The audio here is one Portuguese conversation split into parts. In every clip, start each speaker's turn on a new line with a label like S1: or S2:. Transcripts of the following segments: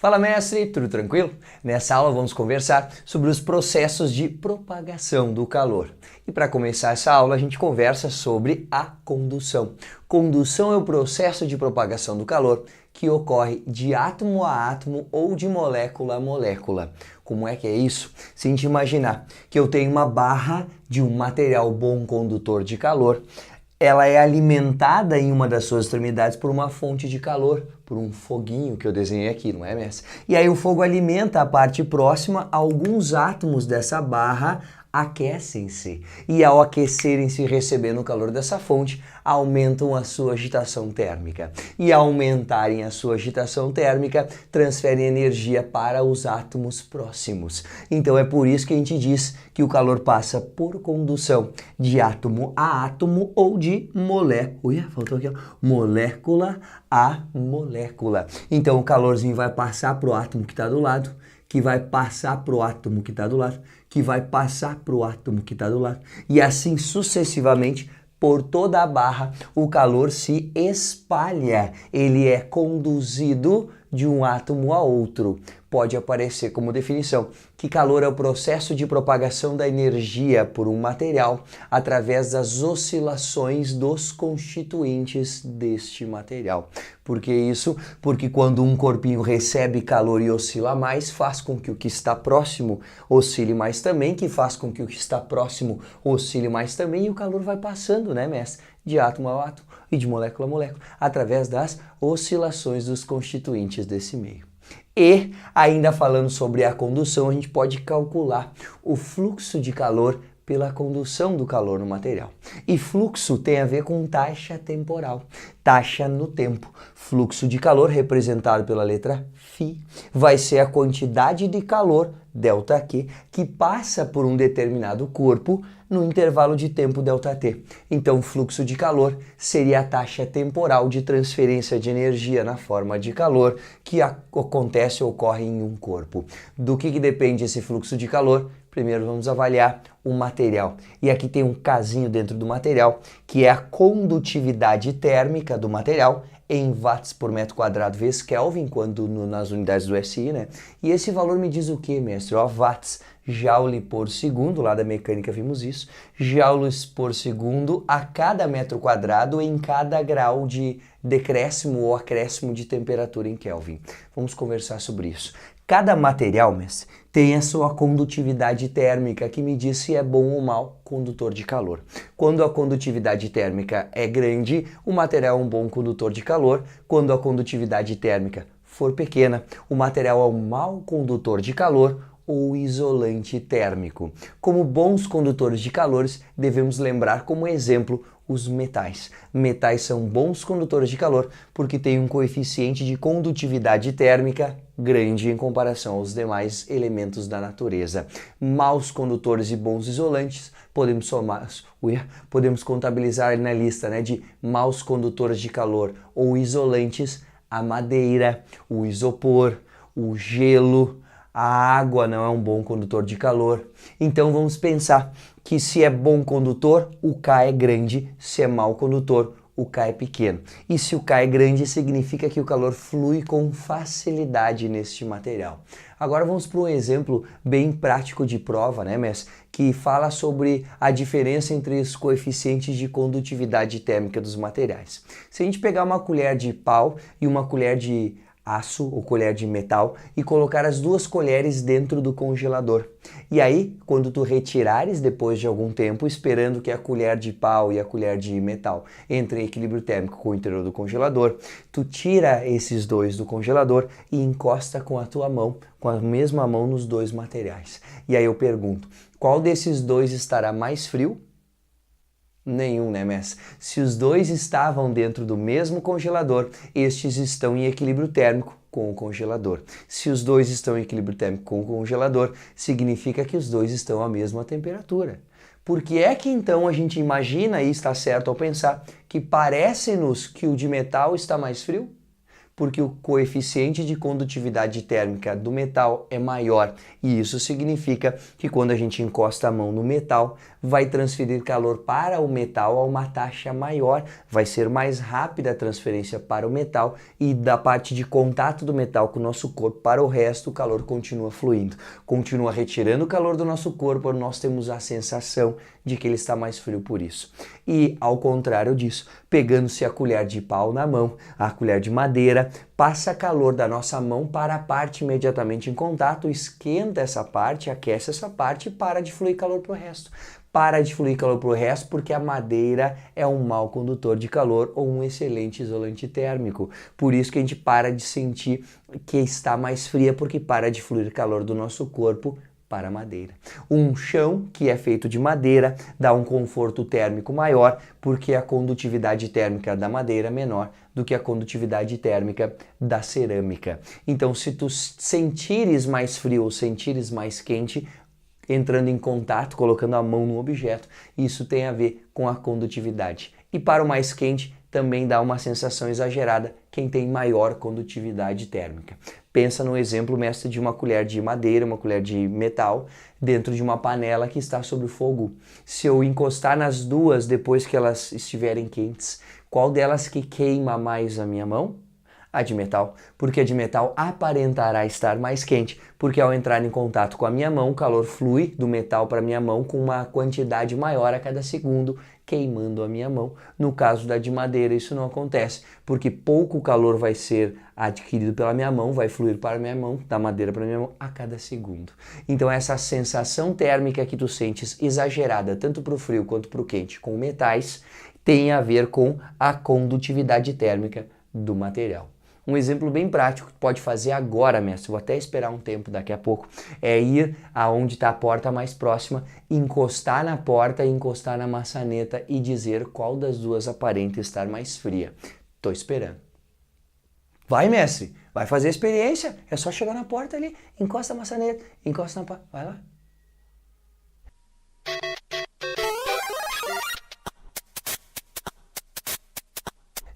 S1: Fala, mestre, tudo tranquilo? Nessa aula vamos conversar sobre os processos de propagação do calor. E para começar essa aula a gente conversa sobre a condução. Condução é o processo de propagação do calor que ocorre de átomo a átomo ou de molécula a molécula. Como é que é isso? Se a gente imaginar que eu tenho uma barra de um material bom condutor de calor, ela é alimentada em uma das suas extremidades por uma fonte de calor, por um foguinho que eu desenhei aqui, não é, mestre? E aí o fogo alimenta a parte próxima, alguns átomos dessa barra aquecem-se e ao aquecerem-se e recebendo o calor dessa fonte, aumentam a sua agitação térmica. E ao aumentarem a sua agitação térmica, transferem energia para os átomos próximos. Então é por isso que a gente diz que o calor passa por condução de átomo a átomo ou de molécula, molécula a molécula. Então o calorzinho vai passar para o átomo que está do lado, que vai passar para o átomo que está do lado, que vai passar para o átomo que está do lado, e assim sucessivamente por toda a barra o calor se espalha, ele é conduzido de um átomo a outro. Pode aparecer como definição que calor é o processo de propagação da energia por um material através das oscilações dos constituintes deste material. Por que isso? Porque quando um corpinho recebe calor e oscila mais, faz com que o que está próximo oscile mais também, que faz com que o que está próximo oscile mais também, e o calor vai passando, né, mestre? De átomo a átomo e de molécula a molécula, através das oscilações dos constituintes desse meio. E, ainda falando sobre a condução, a gente pode calcular o fluxo de calor pela condução do calor no material. E fluxo tem a ver com taxa temporal, taxa no tempo. Fluxo de calor, representado pela letra φ, vai ser a quantidade de calor, ΔQ, que passa por um determinado corpo no intervalo de tempo ΔT. Então, fluxo de calor seria a taxa temporal de transferência de energia na forma de calor que acontece ou ocorre em um corpo. Do que depende esse fluxo de calor? Primeiro vamos avaliar o material. E aqui tem um casinho dentro do material, que é a condutividade térmica do material em watts por metro quadrado vezes Kelvin, quando nas unidades do SI, né? E esse valor me diz o que, mestre? Ó, watts, joule por segundo, lá da mecânica vimos isso, joules por segundo a cada metro quadrado em cada grau de decréscimo ou acréscimo de temperatura em Kelvin. Vamos conversar sobre isso. Cada material, mestre, tem a sua condutividade térmica que me diz se é bom ou mal condutor de calor. Quando a condutividade térmica é grande, o material é um bom condutor de calor. Quando a condutividade térmica for pequena, o material é um mau condutor de calor ou isolante térmico. Como bons condutores de calores, devemos lembrar como exemplo os metais. Metais são bons condutores de calor porque têm um coeficiente de condutividade térmica grande em comparação aos demais elementos da natureza. Maus condutores e bons isolantes, podemos contabilizar na lista, né, de maus condutores de calor ou isolantes a madeira, o isopor, o gelo. A água não é um bom condutor de calor. Então vamos pensar que se é bom condutor, o K é grande, se é mau condutor, o K é pequeno. E se o K é grande, significa que o calor flui com facilidade neste material. Agora vamos para um exemplo bem prático de prova, né, mestre? Que fala sobre a diferença entre os coeficientes de condutividade térmica dos materiais. Se a gente pegar uma colher de pau e uma colher de aço ou colher de metal e colocar as duas colheres dentro do congelador. E aí, quando tu retirares depois de algum tempo, esperando que a colher de pau e a colher de metal entrem em equilíbrio térmico com o interior do congelador, tu tira esses dois do congelador e encosta com a tua mão, com a mesma mão nos dois materiais. E aí eu pergunto, qual desses dois estará mais frio? Nenhum, né, mestre? Se os dois estavam dentro do mesmo congelador, estes estão em equilíbrio térmico com o congelador. Se os dois estão em equilíbrio térmico com o congelador, significa que os dois estão à mesma temperatura. Por que é que então a gente imagina, e está certo ao pensar, que parece-nos que o de metal está mais frio? Porque o coeficiente de condutividade térmica do metal é maior e isso significa que quando a gente encosta a mão no metal, vai transferir calor para o metal a uma taxa maior, vai ser mais rápida a transferência para o metal e da parte de contato do metal com o nosso corpo para o resto, o calor continua fluindo, continua retirando o calor do nosso corpo, nós temos a sensação de que ele está mais frio por isso. E ao contrário disso, pegando-se a colher de pau na mão, a colher de madeira, passa calor da nossa mão para a parte imediatamente em contato, esquenta essa parte, aquece essa parte e para de fluir calor para o resto. Para de fluir calor para o resto porque a madeira é um mau condutor de calor ou um excelente isolante térmico. Por isso que a gente para de sentir que está mais fria, porque para de fluir calor do nosso corpo para a madeira. Um chão que é feito de madeira dá um conforto térmico maior porque a condutividade térmica da madeira é menor do que a condutividade térmica da cerâmica. Então, se tu sentires mais frio ou sentires mais quente, entrando em contato, colocando a mão no objeto, isso tem a ver com a condutividade. E para o mais quente, também dá uma sensação exagerada quem tem maior condutividade térmica. Pensa no exemplo, mestre, de uma colher de madeira, uma colher de metal, dentro de uma panela que está sobre fogo. Se eu encostar nas duas depois que elas estiverem quentes, qual delas que queima mais a minha mão? A de metal, porque a de metal aparentará estar mais quente, porque ao entrar em contato com a minha mão, o calor flui do metal para a minha mão com uma quantidade maior a cada segundo, queimando a minha mão. No caso da de madeira, isso não acontece, porque pouco calor vai ser adquirido pela minha mão, vai fluir para a minha mão, da madeira para a minha mão, a cada segundo. Então essa sensação térmica que tu sentes exagerada, tanto para o frio quanto para o quente, com metais, tem a ver com a condutividade térmica do material. Um exemplo bem prático que tu pode fazer agora, mestre, vou até esperar um tempo daqui a pouco, é ir aonde está a porta mais próxima, encostar na porta e encostar na maçaneta e dizer qual das duas aparenta estar mais fria. Tô esperando. Vai, mestre, vai fazer a experiência, é só chegar na porta ali, encosta a maçaneta, encosta na porta, vai lá.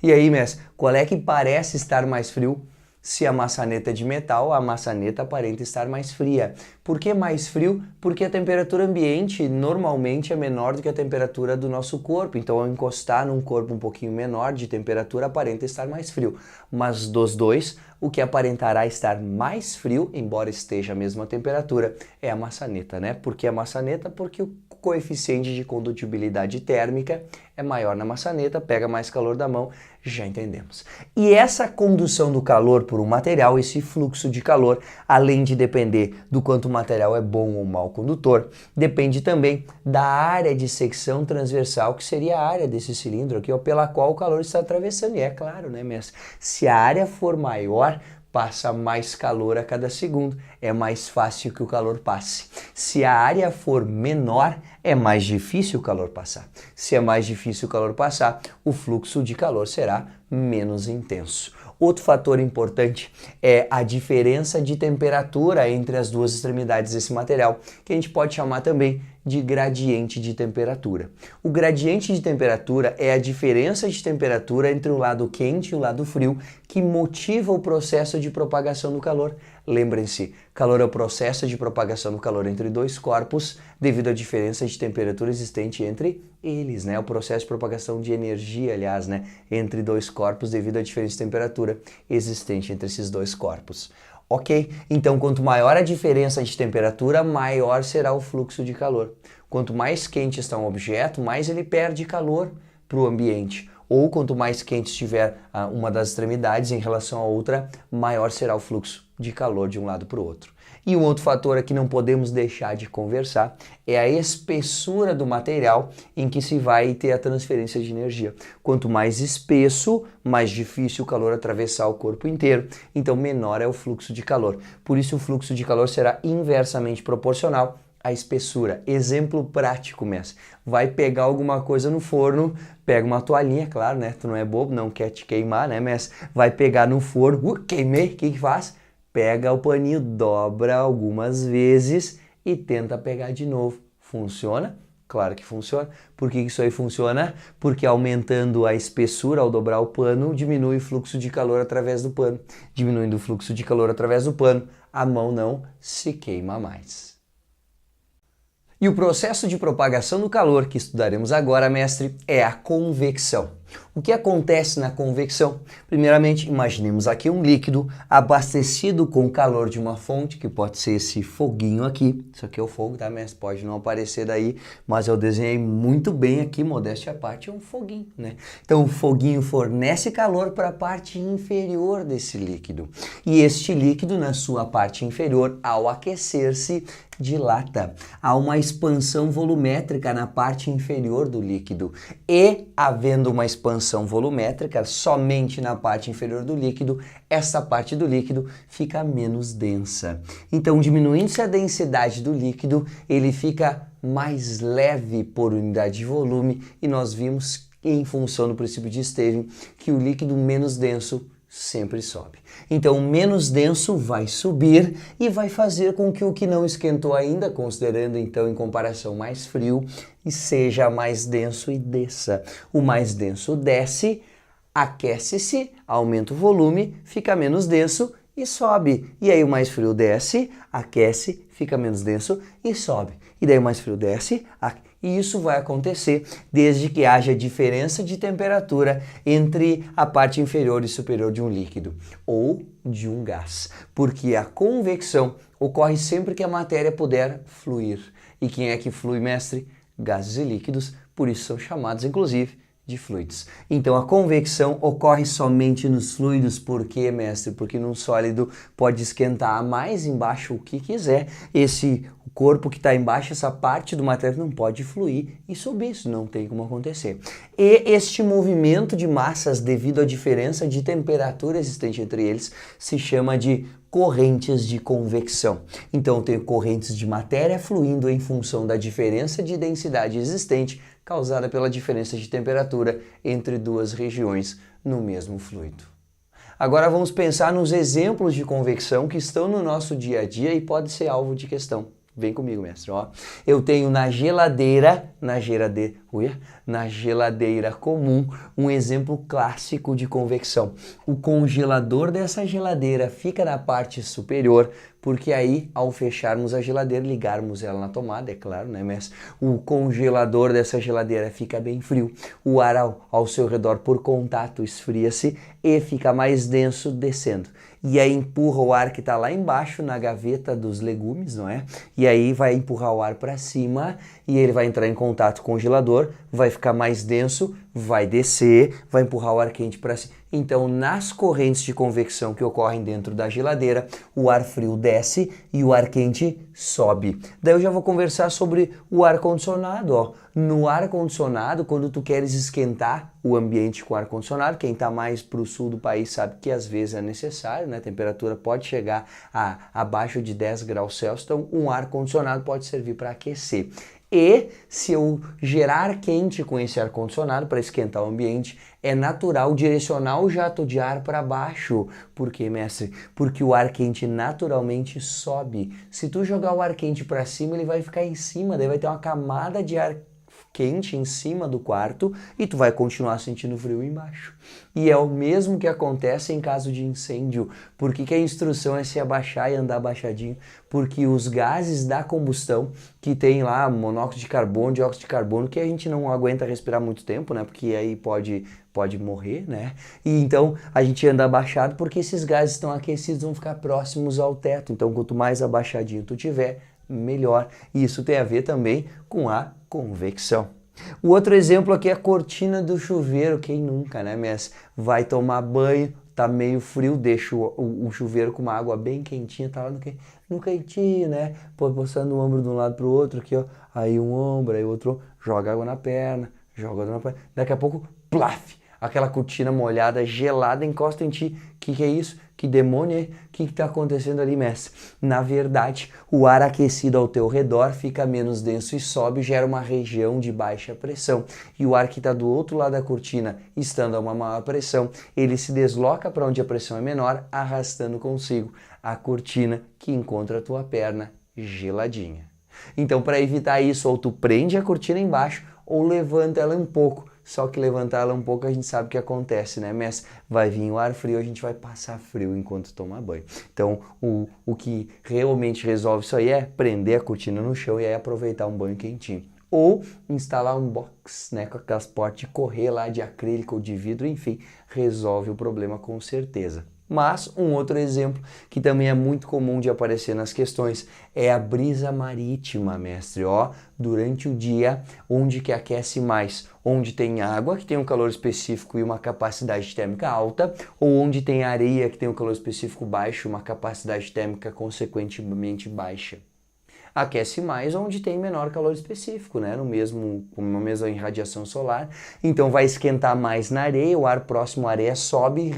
S1: E aí, mestre, qual é que parece estar mais frio? Se a maçaneta é de metal, a maçaneta aparenta estar mais fria. Por que mais frio? Porque a temperatura ambiente normalmente é menor do que a temperatura do nosso corpo. Então, ao encostar num corpo um pouquinho menor de temperatura, aparenta estar mais frio. Mas dos dois, o que aparentará estar mais frio, embora esteja a mesma temperatura, é a maçaneta, né? Por que a maçaneta? Porque o coeficiente de condutibilidade térmica é maior na maçaneta, pega mais calor da mão, já entendemos. E essa condução do calor por um material, esse fluxo de calor, além de depender do quanto o material é bom ou mau condutor, depende também da área de secção transversal, que seria a área desse cilindro aqui, ó, pela qual o calor está atravessando. E é claro, né, mestre? Se a área for maior, passa mais calor a cada segundo, é mais fácil que o calor passe. Se a área for menor, é mais difícil o calor passar. Se é mais difícil o calor passar, o fluxo de calor será menos intenso. Outro fator importante é a diferença de temperatura entre as duas extremidades desse material, que a gente pode chamar também de gradiente de temperatura. O gradiente de temperatura é a diferença de temperatura entre o lado quente e o lado frio que motiva o processo de propagação do calor. Lembrem-se, calor é o processo de propagação do calor entre dois corpos devido à diferença de temperatura existente entre eles, né? O processo de propagação de energia, aliás, né? Entre dois corpos devido à diferença de temperatura existente entre esses dois corpos. Ok? Então, quanto maior a diferença de temperatura, maior será o fluxo de calor. Quanto mais quente está um objeto, mais ele perde calor para o ambiente. Ou quanto mais quente estiver uma das extremidades em relação à outra, maior será o fluxo de calor de um lado para o outro. E um outro fator aqui não podemos deixar de conversar é a espessura do material em que se vai ter a transferência de energia. Quanto mais espesso, mais difícil o calor atravessar o corpo inteiro, então menor é o fluxo de calor. Por isso o fluxo de calor será inversamente proporcional à espessura. Exemplo prático, mestre. Vai pegar alguma coisa no forno, pega uma toalhinha, claro, né? Tu não é bobo, não quer te queimar, né, mestre? Vai pegar no forno, queimei, o que faz? Pega o paninho, dobra algumas vezes e tenta pegar de novo. Funciona? Claro que funciona. Por que isso aí funciona? Porque aumentando a espessura ao dobrar o pano, diminui o fluxo de calor através do pano. Diminuindo o fluxo de calor através do pano, a mão não se queima mais. E o processo de propagação do calor que estudaremos agora, mestre, é a convecção. O que acontece na convecção? Primeiramente, imaginemos aqui um líquido abastecido com o calor de uma fonte, que pode ser esse foguinho aqui. Isso aqui é o fogo, tá, mestre? Pode não aparecer daí, mas eu desenhei muito bem aqui, modéstia à parte, é um foguinho, né? Então, o foguinho fornece calor para a parte inferior desse líquido. E este líquido, na sua parte inferior, ao aquecer-se, dilata. Há uma expansão volumétrica na parte inferior do líquido. E, havendo uma expansão volumétrica somente na parte inferior do líquido, essa parte do líquido fica menos densa. Então, diminuindo-se a densidade do líquido, ele fica mais leve por unidade de volume e nós vimos, em função do princípio de Stevin, que o líquido menos denso sempre sobe. Então, o menos denso vai subir e vai fazer com que o que não esquentou ainda, considerando então em comparação mais frio, seja mais denso e desça. O mais denso desce, aquece-se, aumenta o volume, fica menos denso e sobe. E aí o mais frio desce, aquece, fica menos denso e sobe. E daí o mais frio desce, e isso vai acontecer desde que haja diferença de temperatura entre a parte inferior e superior de um líquido ou de um gás. Porque a convecção ocorre sempre que a matéria puder fluir. E quem é que flui, mestre? Gases e líquidos, por isso são chamados, inclusive, de fluidos. Então a convecção ocorre somente nos fluidos. Por quê, mestre? Porque num sólido pode esquentar mais embaixo o que quiser. O corpo que está embaixo, essa parte do material não pode fluir e subir, isso não tem como acontecer. E este movimento de massas, devido à diferença de temperatura existente entre eles, se chama de correntes de convecção. Então eu tenho correntes de matéria fluindo em função da diferença de densidade existente causada pela diferença de temperatura entre duas regiões no mesmo fluido. Agora vamos pensar nos exemplos de convecção que estão no nosso dia a dia e pode ser alvo de questão. Vem comigo, mestre. Ó, eu tenho na geladeira comum um exemplo clássico de convecção. O congelador dessa geladeira fica na parte superior, porque aí, ao fecharmos a geladeira, ligarmos ela na tomada, é claro, né, mestre? O congelador dessa geladeira fica bem frio. O ar ao seu redor, por contato, esfria-se e fica mais denso descendo. E aí empurra o ar que está lá embaixo na gaveta dos legumes, não é? E aí vai empurrar o ar para cima e ele vai entrar em contato com o congelador, vai ficar mais denso, vai descer, vai empurrar o ar quente para cima. Então, nas correntes de convecção que ocorrem dentro da geladeira, o ar frio desce e o ar quente sobe. Daí eu já vou conversar sobre o ar-condicionado, ó. No ar-condicionado, quando tu queres esquentar o ambiente com ar-condicionado, quem está mais para o sul do país sabe que às vezes é necessário, né? A temperatura pode chegar a abaixo de 10 graus Celsius, então um ar-condicionado pode servir para aquecer. E se eu gerar quente com esse ar-condicionado para esquentar o ambiente, é natural direcionar o jato de ar para baixo. Por quê, mestre? Porque o ar quente naturalmente sobe. Se tu jogar o ar quente para cima, ele vai ficar em cima, daí vai ter uma camada de ar quente em cima do quarto e tu vai continuar sentindo frio embaixo. E é o mesmo que acontece em caso de incêndio. Por que a instrução é se abaixar e andar abaixadinho? Porque os gases da combustão, que tem lá monóxido de carbono, dióxido de carbono, que a gente não aguenta respirar muito tempo, né? Porque aí pode morrer, né? E então a gente anda abaixado porque esses gases estão aquecidos, vão ficar próximos ao teto. Então quanto mais abaixadinho tu tiver, melhor. E isso tem a ver também com a convecção. O outro exemplo aqui é a cortina do chuveiro. Quem nunca, né, mestre? Vai tomar banho, tá meio frio, deixa o chuveiro com uma água bem quentinha, tá lá no quentinho, né? Postando o ombro de um lado pro outro aqui, ó. Aí um ombro, aí outro, joga água na perna, joga água na perna. Daqui a pouco, plaf! Aquela cortina molhada, gelada, encosta em ti. Que é isso? Que demônio é? O que está acontecendo ali, mestre? Na verdade, o ar aquecido ao teu redor fica menos denso e sobe, gera uma região de baixa pressão. E o ar que está do outro lado da cortina, estando a uma maior pressão, ele se desloca para onde a pressão é menor, arrastando consigo a cortina que encontra a tua perna geladinha. Então, para evitar isso, ou tu prende a cortina embaixo ou levanta ela um pouco. Só que levantar ela um pouco a gente sabe o que acontece, né, mestre? Vai vir o ar frio, a gente vai passar frio enquanto toma banho. Então, o que realmente resolve isso aí é prender a cortina no chão e aí aproveitar um banho quentinho. Ou instalar um box, né, com aquelas portas de correr lá de acrílico ou de vidro, enfim, resolve o problema com certeza. Mas um outro exemplo que também é muito comum de aparecer nas questões é a brisa marítima, mestre. Ó, durante o dia, onde que aquece mais? Onde tem água, que tem um calor específico e uma capacidade térmica alta, ou onde tem areia, que tem um calor específico baixo e uma capacidade térmica consequentemente baixa. Aquece mais onde tem menor calor específico, né? Com a mesma irradiação solar. Então vai esquentar mais na areia, o ar próximo à areia sobe,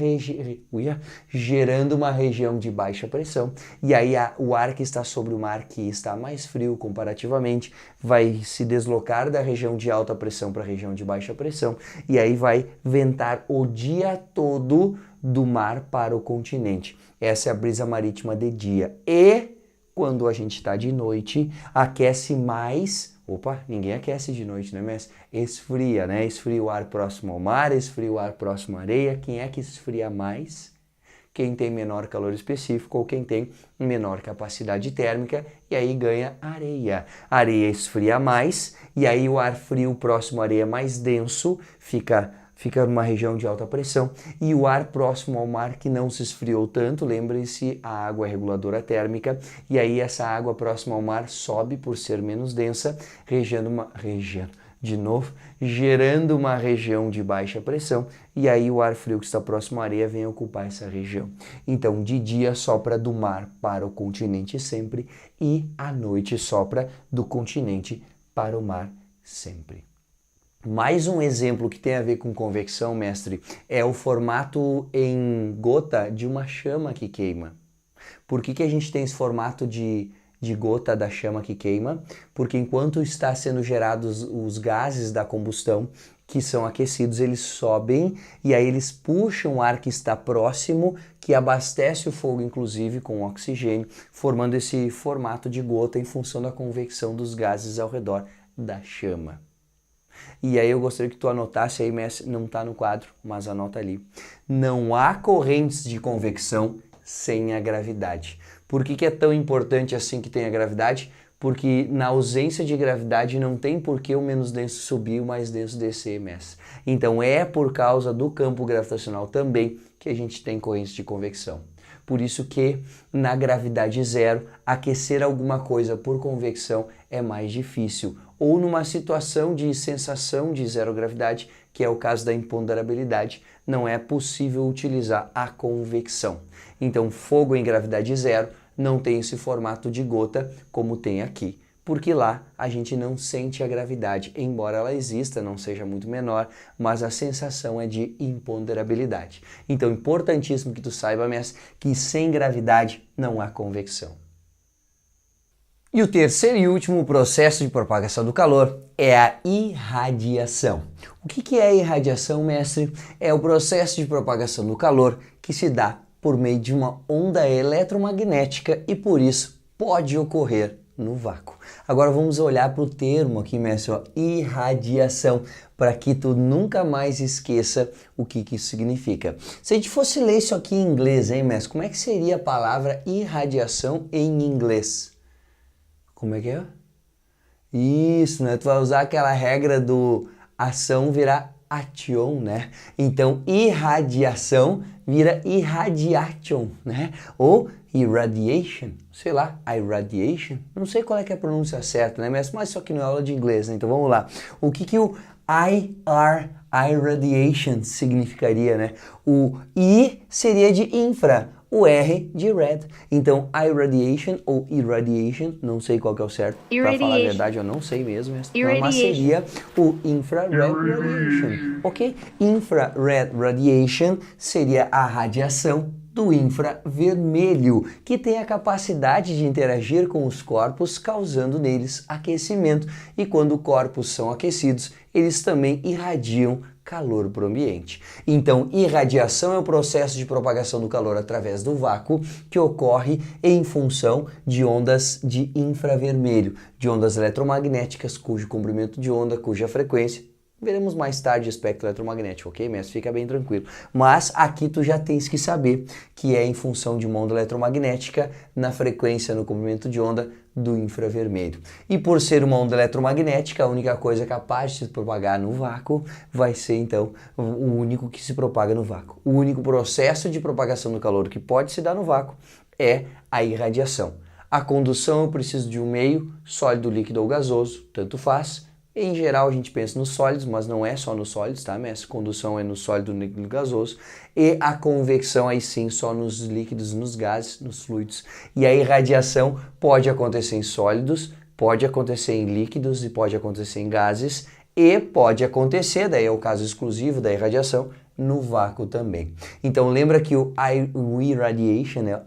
S1: gerando uma região de baixa pressão. E aí o ar que está sobre o mar, que está mais frio comparativamente, vai se deslocar da região de alta pressão para a região de baixa pressão. E aí vai ventar o dia todo do mar para o continente. Essa é a brisa marítima de dia. E quando a gente está de noite, aquece mais. Opa, ninguém aquece de noite, né, mestre? Esfria, né? Esfria o ar próximo ao mar, esfria o ar próximo à areia. Quem é que esfria mais? Quem tem menor calor específico ou quem tem menor capacidade térmica, e aí ganha areia. A areia esfria mais, e aí o ar frio próximo à areia mais denso fica numa região de alta pressão, e o ar próximo ao mar que não se esfriou tanto, lembre-se, a água é reguladora térmica, e aí essa água próxima ao mar sobe por ser menos densa, gerando uma região de baixa pressão, e aí o ar frio que está próximo à areia vem ocupar essa região. Então, de dia sopra do mar para o continente sempre, e à noite sopra do continente para o mar sempre. Mais um exemplo que tem a ver com convecção, mestre, é o formato em gota de uma chama que queima. Por que a gente tem esse formato de gota da chama que queima? Porque enquanto está sendo gerados os gases da combustão, que são aquecidos, eles sobem e aí eles puxam o ar que está próximo, que abastece o fogo inclusive com oxigênio, formando esse formato de gota em função da convecção dos gases ao redor da chama. E aí eu gostaria que tu anotasse aí, mestre, não está no quadro, mas anota ali. Não há correntes de convecção sem a gravidade. Por que é tão importante assim que tenha gravidade? Porque na ausência de gravidade não tem por que o menos denso subir e o mais denso descer, mestre. Então é por causa do campo gravitacional também que a gente tem correntes de convecção. Por isso que na gravidade zero, aquecer alguma coisa por convecção é mais difícil. Ou numa situação de sensação de zero gravidade, que é o caso da imponderabilidade, não é possível utilizar a convecção. Então, fogo em gravidade zero não tem esse formato de gota como tem aqui, porque lá a gente não sente a gravidade, embora ela exista, não seja muito menor, mas a sensação é de imponderabilidade. Então, importantíssimo que tu saiba, mestre, que sem gravidade não há convecção. E o terceiro e último processo de propagação do calor é a irradiação. O que é a irradiação, mestre? É o processo de propagação do calor que se dá por meio de uma onda eletromagnética e por isso pode ocorrer no vácuo. Agora vamos olhar para o termo aqui, mestre, ó, irradiação, para que tu nunca mais esqueça o que isso significa. Se a gente fosse ler isso aqui em inglês, hein, mestre? Como é que seria a palavra irradiação em inglês? Como é que é? Isso, né? Tu vai usar aquela regra do ação virar ation, né? Então, irradiação vira irradiation, né? Ou irradiation, sei lá, irradiation, não sei qual é que é a pronúncia certa, né? Mas isso aqui não é aula de inglês, né? Então vamos lá. O que o irradiation significaria, né? O I seria de infra, o R de red. Então, irradiation ou irradiation, não sei qual que é o certo. Para falar a verdade, eu não sei mesmo. Mas seria o infrared radiation, ok? Infrared radiation seria a radiação do infravermelho, que tem a capacidade de interagir com os corpos, causando neles aquecimento. E quando corpos são aquecidos, eles também irradiam calor para o ambiente. Então, irradiação é o processo de propagação do calor através do vácuo que ocorre em função de ondas de infravermelho, de ondas eletromagnéticas, cujo comprimento de onda, cuja frequência veremos mais tarde o espectro eletromagnético, ok, mestre? Fica bem tranquilo. Mas aqui tu já tens que saber que é em função de uma onda eletromagnética na frequência, no comprimento de onda do infravermelho. E por ser uma onda eletromagnética, a única coisa capaz de se propagar no vácuo vai ser, então, o único que se propaga no vácuo. O único processo de propagação do calor que pode se dar no vácuo é a irradiação. A condução eu preciso de um meio sólido, líquido ou gasoso, tanto faz. Em geral, a gente pensa nos sólidos, mas não é só nos sólidos, tá? Essa condução é no sólido, líquido, gasoso. E a convecção, aí sim, só nos líquidos, nos gases, nos fluidos. E a irradiação pode acontecer em sólidos, pode acontecer em líquidos e pode acontecer em gases. E pode acontecer, daí é o caso exclusivo da irradiação, no vácuo também. Então lembra que o irradiation, né?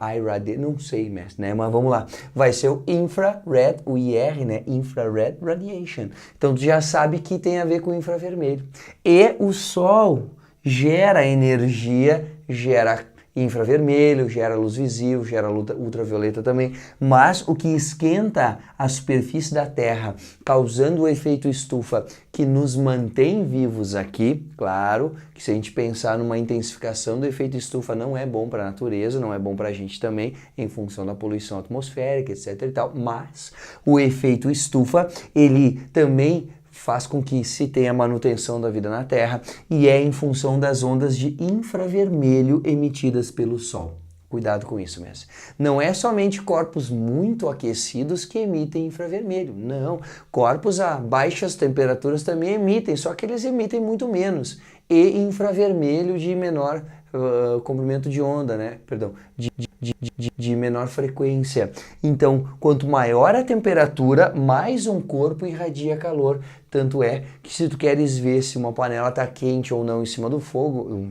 S1: Não sei, mestre, né? Mas vamos lá. Vai ser o infrared, o IR, né? Infrared radiation. Então tu já sabe que tem a ver com o infravermelho. E o Sol gera energia, gera infravermelho, gera luz visível, gera luz ultravioleta também, mas o que esquenta a superfície da Terra, causando o efeito estufa que nos mantém vivos aqui, claro, que se a gente pensar numa intensificação do efeito estufa não é bom para a natureza, não é bom para a gente também, em função da poluição atmosférica, etc e tal, mas o efeito estufa, ele também faz com que se tenha manutenção da vida na Terra e é em função das ondas de infravermelho emitidas pelo Sol. Cuidado com isso, mestre. Não é somente corpos muito aquecidos que emitem infravermelho, não. Corpos a baixas temperaturas também emitem, só que eles emitem muito menos. E infravermelho de menor comprimento de onda, né? Perdão, de menor frequência. Então, quanto maior a temperatura, mais um corpo irradia calor. Tanto é que se tu queres ver se uma panela está quente ou não em cima do fogão,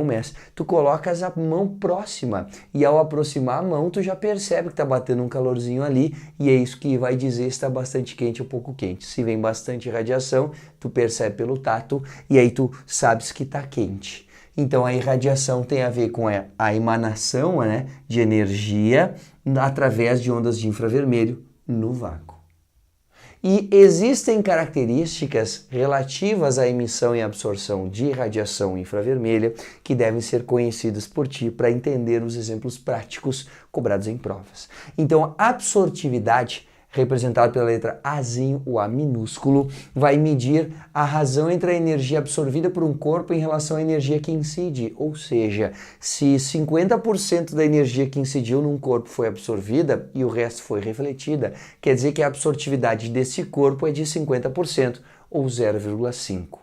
S1: mestre, tu colocas a mão próxima e ao aproximar a mão tu já percebe que está batendo um calorzinho ali e é isso que vai dizer se está bastante quente ou pouco quente. Se vem bastante radiação, tu percebe pelo tato e aí tu sabes que está quente. Então a irradiação tem a ver com a emanação, né, de energia através de ondas de infravermelho no vácuo. E existem características relativas à emissão e absorção de radiação infravermelha que devem ser conhecidas por ti para entender os exemplos práticos cobrados em provas. Então, a absortividade, representado pela letra Azinho, o A minúsculo, vai medir a razão entre a energia absorvida por um corpo em relação à energia que incide, ou seja, se 50% da energia que incidiu num corpo foi absorvida e o resto foi refletida, quer dizer que a absortividade desse corpo é de 50%, ou 0,5.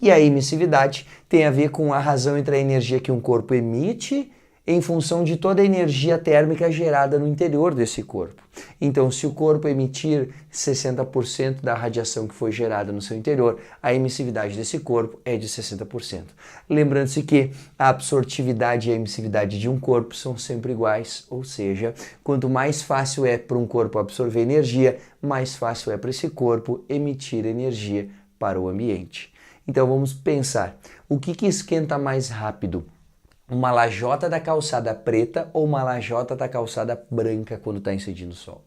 S1: E a emissividade tem a ver com a razão entre a energia que um corpo emite em função de toda a energia térmica gerada no interior desse corpo. Então, se o corpo emitir 60% da radiação que foi gerada no seu interior, a emissividade desse corpo é de 60%. Lembrando-se que a absortividade e a emissividade de um corpo são sempre iguais, ou seja, quanto mais fácil é para um corpo absorver energia, mais fácil é para esse corpo emitir energia para o ambiente. Então, vamos pensar, o que esquenta mais rápido? Uma lajota da calçada preta ou uma lajota da calçada branca quando está incidindo o sol?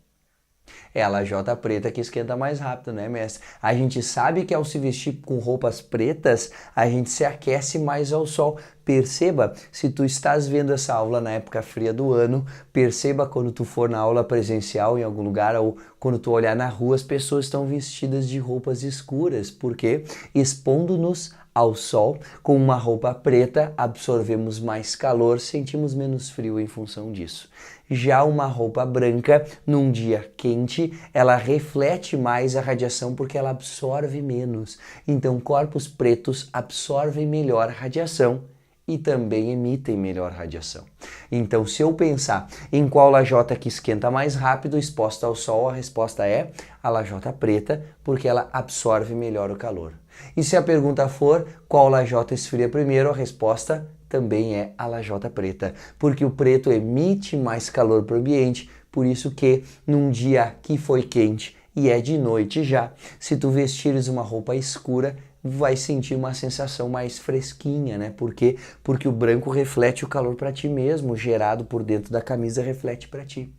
S1: É a lajota preta que esquenta mais rápido, né, mestre? A gente sabe que ao se vestir com roupas pretas, a gente se aquece mais ao sol. Perceba, se tu estás vendo essa aula na época fria do ano, perceba quando tu for na aula presencial em algum lugar ou quando tu olhar na rua, as pessoas estão vestidas de roupas escuras, porque expondo-nos ao sol, com uma roupa preta, absorvemos mais calor, sentimos menos frio em função disso. Já uma roupa branca, num dia quente, ela reflete mais a radiação porque ela absorve menos. Então, corpos pretos absorvem melhor a radiação e também emitem melhor radiação. Então, se eu pensar em qual lajota que esquenta mais rápido exposta ao sol, a resposta é a lajota preta, porque ela absorve melhor o calor. E se a pergunta for qual lajota esfria primeiro, a resposta também é a lajota preta, porque o preto emite mais calor para o ambiente, por isso que num dia que foi quente e é de noite já, se tu vestires uma roupa escura, vai sentir uma sensação mais fresquinha, né? Por quê? Porque o branco reflete o calor para ti mesmo, gerado por dentro da camisa reflete para ti.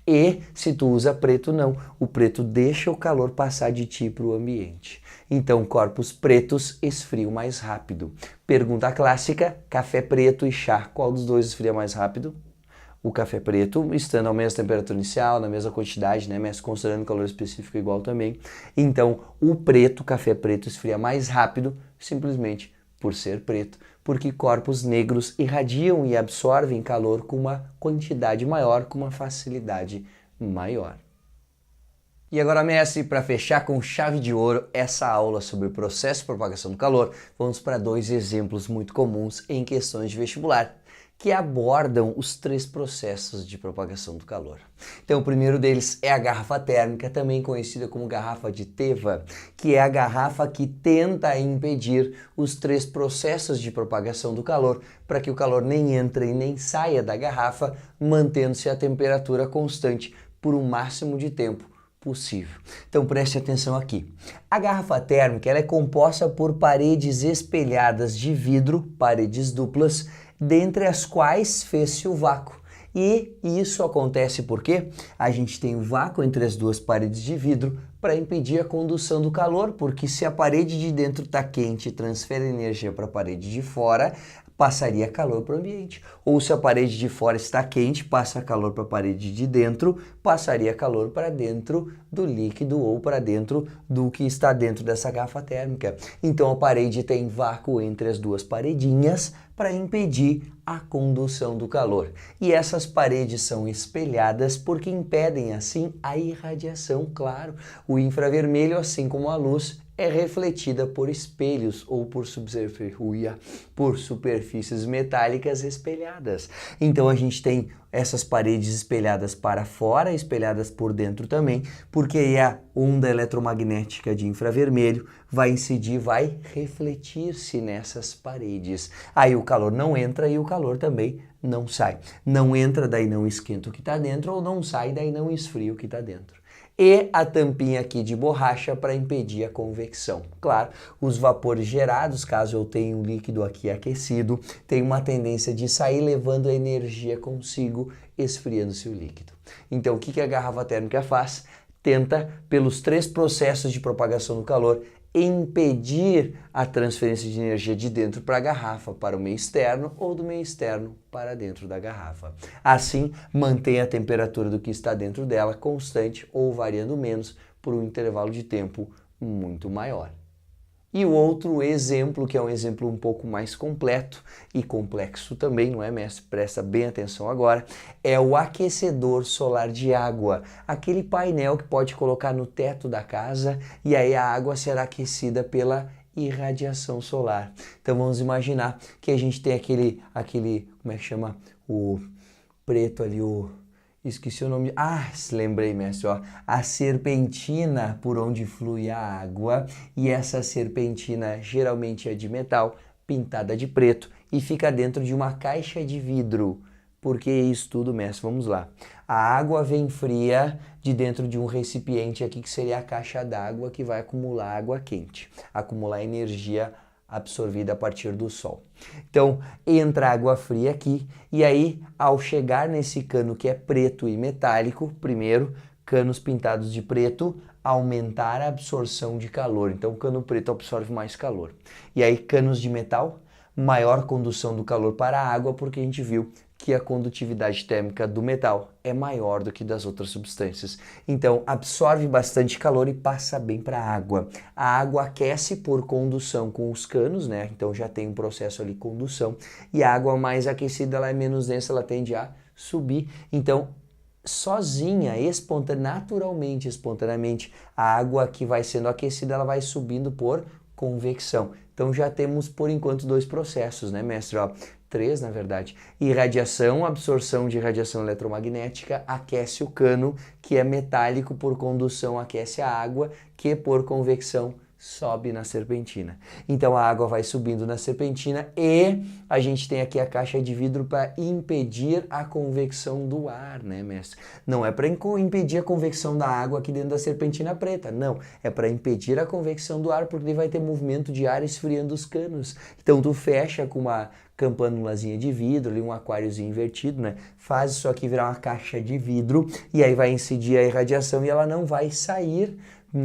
S1: E se tu usa preto, não. O preto deixa o calor passar de ti para o ambiente. Então, corpos pretos esfriam mais rápido. Pergunta clássica, café preto e chá, qual dos dois esfria mais rápido? O café preto, estando à mesma temperatura inicial, na mesma quantidade, né, mas considerando calor específico igual também. Então, o preto, café preto, esfria mais rápido, simplesmente por ser preto, porque corpos negros irradiam e absorvem calor com uma quantidade maior, com uma facilidade maior. E agora, mestre, para fechar com chave de ouro essa aula sobre o processo de propagação do calor, vamos para dois exemplos muito comuns em questões de vestibular, que abordam os 3 processos de propagação do calor. Então, o primeiro deles é a garrafa térmica, também conhecida como garrafa de Teva, que é a garrafa que tenta impedir os 3 processos de propagação do calor, para que o calor nem entre e nem saia da garrafa, mantendo-se a temperatura constante por um máximo de tempo possível. Então preste atenção aqui. A garrafa térmica ela é composta por paredes espelhadas de vidro, paredes duplas, dentre as quais fez-se o vácuo. E isso acontece porque a gente tem o vácuo entre as duas paredes de vidro para impedir a condução do calor, porque se a parede de dentro está quente e transfere energia para a parede de fora, passaria calor para o ambiente. Ou se a parede de fora está quente, passa calor para a parede de dentro, passaria calor para dentro do líquido ou para dentro do que está dentro dessa garrafa térmica. Então a parede tem vácuo entre as duas paredinhas para impedir a condução do calor. E essas paredes são espelhadas porque impedem assim a irradiação, claro. O infravermelho, assim como a luz, é refletida por espelhos ou por superfícies metálicas espelhadas. Então a gente tem essas paredes espelhadas para fora, espelhadas por dentro também, porque aí a onda eletromagnética de infravermelho vai incidir, vai refletir-se nessas paredes. Aí o calor não entra e o calor também não sai. Não entra, daí não esquenta o que está dentro, ou não sai, daí não esfria o que está dentro. E a tampinha aqui de borracha para impedir a convecção. Claro, os vapores gerados, caso eu tenha um líquido aqui aquecido, tem uma tendência de sair levando a energia consigo, esfriando-se o líquido. Então, o que a garrafa térmica faz? Tenta, pelos 3 processos de propagação do calor, impedir a transferência de energia de dentro para a garrafa, para o meio externo, ou do meio externo para dentro da garrafa. Assim, mantém a temperatura do que está dentro dela constante ou variando menos por um intervalo de tempo muito maior. E o outro exemplo, que é um exemplo um pouco mais completo e complexo também, não é, mestre? Presta bem atenção agora, é o aquecedor solar de água, aquele painel que pode colocar no teto da casa e aí a água será aquecida pela irradiação solar. Então vamos imaginar que a gente tem aquele como é que chama? O preto ali, esqueci o nome. Lembrei, mestre, ó. A serpentina por onde flui a água, e essa serpentina geralmente é de metal, pintada de preto e fica dentro de uma caixa de vidro. Por que isso tudo, mestre? Vamos lá. A água vem fria de dentro de um recipiente aqui que seria a caixa d'água que vai acumular água quente, acumular energia absorvida a partir do sol. Então, entra água fria aqui e aí, ao chegar nesse cano que é preto e metálico, primeiro, canos pintados de preto, aumentar a absorção de calor. Então, o cano preto absorve mais calor. E aí, canos de metal, maior condução do calor para a água, porque a gente viu que a condutividade térmica do metal é maior do que das outras substâncias. Então, absorve bastante calor e passa bem para a água. A água aquece por condução com os canos, né? Então já tem um processo ali, condução. E a água mais aquecida, ela é menos densa, ela tende a subir. Então, sozinha, espontaneamente, a água que vai sendo aquecida, ela vai subindo por convecção. Então já temos, por enquanto, 2 processos, né, mestre? 3, na verdade. Irradiação, absorção de radiação eletromagnética, aquece o cano, que é metálico, por condução aquece a água, que por convecção sobe na serpentina. Então a água vai subindo na serpentina e a gente tem aqui a caixa de vidro para impedir a convecção do ar, né, mestre? Não é para impedir a convecção da água aqui dentro da serpentina preta, não. É para impedir a convecção do ar porque ele vai ter movimento de ar esfriando os canos. Então tu fecha com uma campanulazinha de vidro, ali um aquáriozinho invertido, né? Faz isso aqui virar uma caixa de vidro e aí vai incidir a irradiação e ela não vai sair,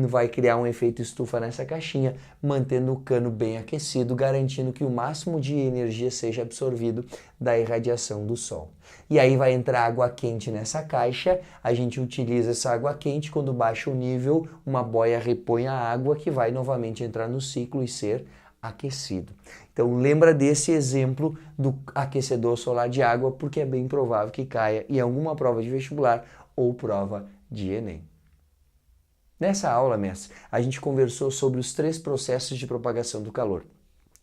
S1: vai criar um efeito estufa nessa caixinha, mantendo o cano bem aquecido, garantindo que o máximo de energia seja absorvido da irradiação do sol. E aí vai entrar água quente nessa caixa, a gente utiliza essa água quente, quando baixa o nível, uma boia repõe a água que vai novamente entrar no ciclo e ser aquecido. Então lembra desse exemplo do aquecedor solar de água, porque é bem provável que caia em alguma prova de vestibular ou prova de Enem. Nessa aula, mestre, a gente conversou sobre os 3 processos de propagação do calor.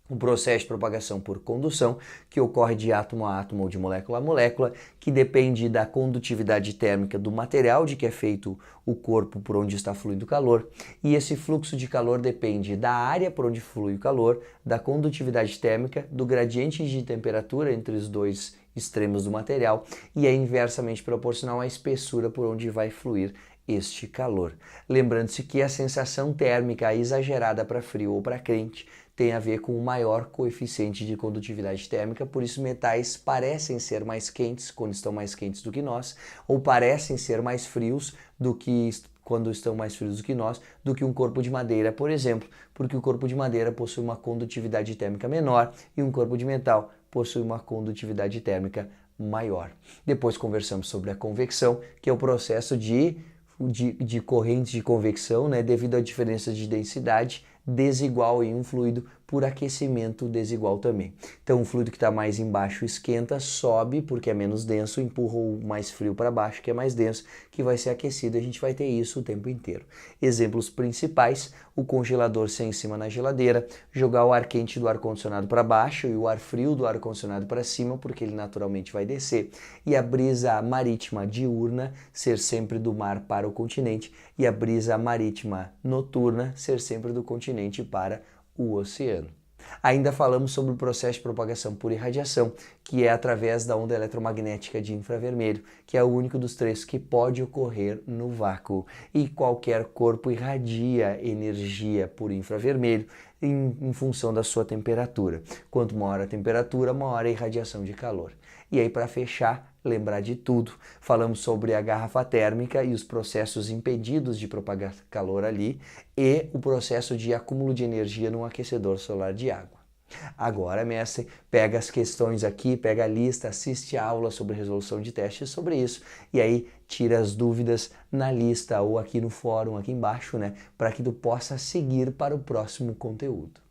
S1: O processo de propagação por condução, que ocorre de átomo a átomo ou de molécula a molécula, que depende da condutividade térmica do material de que é feito o corpo por onde está fluindo o calor. E esse fluxo de calor depende da área por onde flui o calor, da condutividade térmica, do gradiente de temperatura entre os dois extremos do material e é inversamente proporcional à espessura por onde vai fluir este calor. Lembrando-se que a sensação térmica exagerada para frio ou para quente tem a ver com o maior coeficiente de condutividade térmica, por isso metais parecem ser mais quentes quando estão mais quentes do que nós, ou parecem ser mais frios do que quando estão mais frios do que nós, do que um corpo de madeira, por exemplo, porque o corpo de madeira possui uma condutividade térmica menor e um corpo de metal possui uma condutividade térmica maior. Depois conversamos sobre a convecção, que é o processo de correntes de convecção, né, devido à diferença de densidade desigual em um fluido por aquecimento desigual também. Então o fluido que está mais embaixo esquenta, sobe porque é menos denso, empurra o mais frio para baixo, que é mais denso, que vai ser aquecido. A gente vai ter isso o tempo inteiro. Exemplos principais: o congelador ser em cima na geladeira, jogar o ar quente do ar-condicionado para baixo e o ar frio do ar-condicionado para cima, porque ele naturalmente vai descer, e a brisa marítima diurna ser sempre do mar para o continente e a brisa marítima noturna ser sempre do continente para o oceano. Ainda falamos sobre o processo de propagação por irradiação, que é através da onda eletromagnética de infravermelho, que é o único dos 3 que pode ocorrer no vácuo. E qualquer corpo irradia energia por infravermelho em função da sua temperatura. Quanto maior a temperatura, maior a irradiação de calor. E aí, para fechar, lembrar de tudo, falamos sobre a garrafa térmica e os processos impedidos de propagar calor ali e o processo de acúmulo de energia num aquecedor solar de água. Agora, mestre, pega as questões aqui, pega a lista, assiste a aula sobre resolução de testes sobre isso e aí tira as dúvidas na lista ou aqui no fórum, aqui embaixo, né, para que tu possa seguir para o próximo conteúdo.